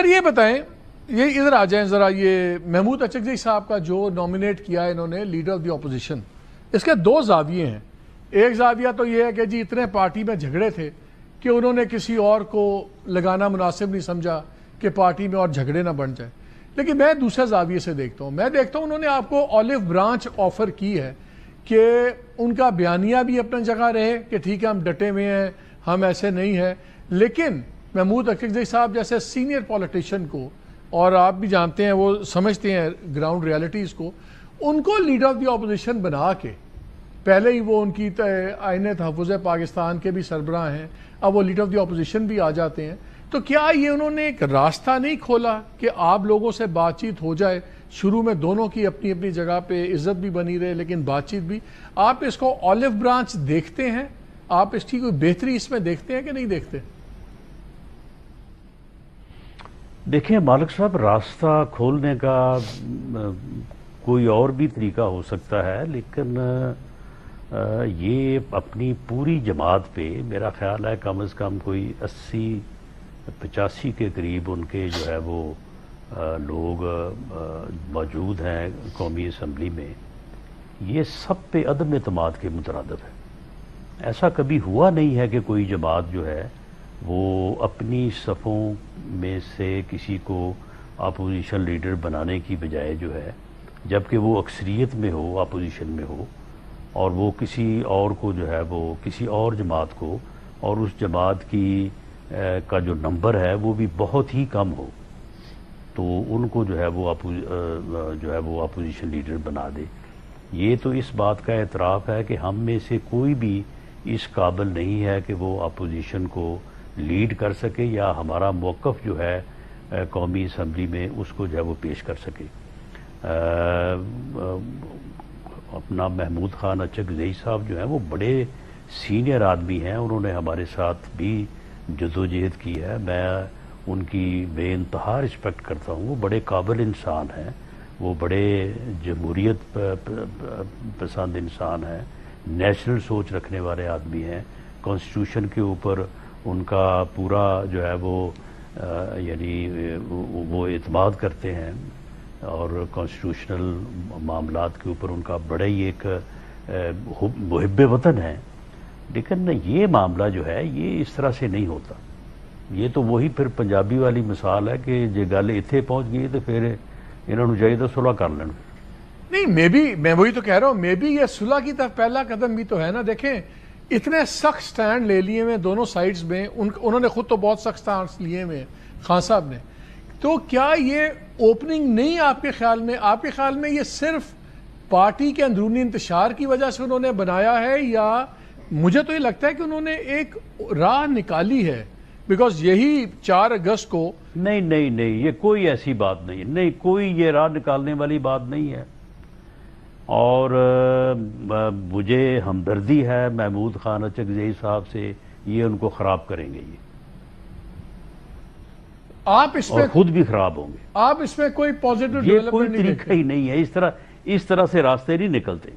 سر یہ بتائیں، یہ ادھر آ جائیں ذرا، یہ محمود اچکزئی صاحب کا جو نامینیٹ کیا ہے انہوں نے لیڈر آف دی اپوزیشن، اس کے دو زاویے ہیں. ایک زاویہ تو یہ ہے کہ جی اتنے پارٹی میں جھگڑے تھے کہ انہوں نے کسی اور کو لگانا مناسب نہیں سمجھا کہ پارٹی میں اور جھگڑے نہ بن جائیں. لیکن میں دوسرے زاویے سے دیکھتا ہوں، انہوں نے آپ کو آلیو برانچ آفر کی ہے کہ ان کا بیانیہ بھی اپنا جگہ رہے کہ ٹھیک ہے ہم ڈٹے ہوئے ہیں، ہم ایسے نہیں ہیں. لیکن محمود اچکزئی صاحب جیسے سینئر پولیٹیشین کو، اور آپ بھی جانتے ہیں وہ سمجھتے ہیں گراؤنڈ ریالٹیز کو، ان کو لیڈر آف دی اپوزیشن بنا کے، پہلے ہی وہ ان کی آئین تحفظ پاکستان کے بھی سربراہ ہیں، اب وہ لیڈر آف دی اپوزیشن بھی آ جاتے ہیں، تو کیا یہ انہوں نے ایک راستہ نہیں کھولا کہ آپ لوگوں سے بات چیت ہو جائے؟ شروع میں دونوں کی اپنی اپنی جگہ پہ عزت بھی بنی رہے لیکن بات چیت بھی. آپ اس کو آلیو برانچ دیکھتے ہیں؟ آپ اس کی کوئی بہتری اس میں دیکھتے ہیں کہ نہیں دیکھتے؟ دیکھیں مالک صاحب، راستہ کھولنے کا کوئی اور بھی طریقہ ہو سکتا ہے، لیکن یہ اپنی پوری جماعت پہ میرا خیال ہے کم از کم کوئی 80-85 کے قریب ان کے جو ہے وہ لوگ موجود ہیں قومی اسمبلی میں، یہ سب پہ عدم اعتماد کے مترادف ہے. ایسا کبھی ہوا نہیں ہے کہ کوئی جماعت جو ہے وہ اپنی صفوں میں سے کسی کو اپوزیشن لیڈر بنانے کی بجائے جو ہے، جبکہ وہ اکثریت میں ہو، اپوزیشن میں ہو، اور وہ کسی اور کو جو ہے وہ کسی اور جماعت کو، اور اس جماعت کی کا جو نمبر ہے وہ بھی بہت ہی کم ہو، تو ان کو جو ہے وہ اپوزیشن لیڈر بنا دے. یہ تو اس بات کا اعتراف ہے کہ ہم میں سے کوئی بھی اس قابل نہیں ہے کہ وہ اپوزیشن کو لیڈ کر سکے یا ہمارا موقف جو ہے قومی اسمبلی میں اس کو جو ہے وہ پیش کر سکے. اپنا محمود خان اچکزئی صاحب جو ہیں وہ بڑے سینئر آدمی ہیں، انہوں نے ہمارے ساتھ بھی جدوجہد کی ہے. میں ان کی بے انتہا رسپیکٹ کرتا ہوں، وہ بڑے قابل انسان ہیں، وہ بڑے جمہوریت پسند انسان ہیں، نیشنل سوچ رکھنے والے آدمی ہیں. کانسٹیٹیوشن کے اوپر ان کا پورا جو ہے وہ یعنی وہ اعتماد کرتے ہیں، اور کانسٹیٹیوشنل معاملات کے اوپر ان کا بڑا ہی ایک محب وطن ہے. لیکن یہ معاملہ جو ہے یہ اس طرح سے نہیں ہوتا. یہ تو وہی پھر پنجابی والی مثال ہے کہ جے گل اتنے پہنچ گئی تو پھر انہوں نے چاہیے تو صلح کر لیں. نہیں، میں وہی تو کہہ رہا ہوں، یہ صلح کی طرف پہلا قدم بھی تو ہے نا. دیکھیں اتنے سخت سٹینڈ لے لیے ہوئے دونوں سائڈز میں، انہوں نے خود تو بہت سخت سٹینڈ لیے ہوئے خان صاحب نے، تو کیا یہ اوپننگ نہیں آپ کے خیال میں یہ صرف پارٹی کے اندرونی انتشار کی وجہ سے انہوں نے بنایا ہے، یا مجھے تو یہ لگتا ہے کہ انہوں نے ایک راہ نکالی ہے؟ بیکاز یہی 4 اگست کو نہیں یہ کوئی ایسی بات نہیں، کوئی یہ راہ نکالنے والی بات نہیں ہے. اور مجھے ہمدردی ہے محمود خان اچکزئی صاحب سے، یہ ان کو خراب کریں گے یہ، آپ اس میں اور خود بھی خراب ہوں گے. آپ اس میں کوئی پازیٹیو یہ کوئی طریقہ ہی نہیں ہے، اس طرح سے راستے نہیں نکلتے.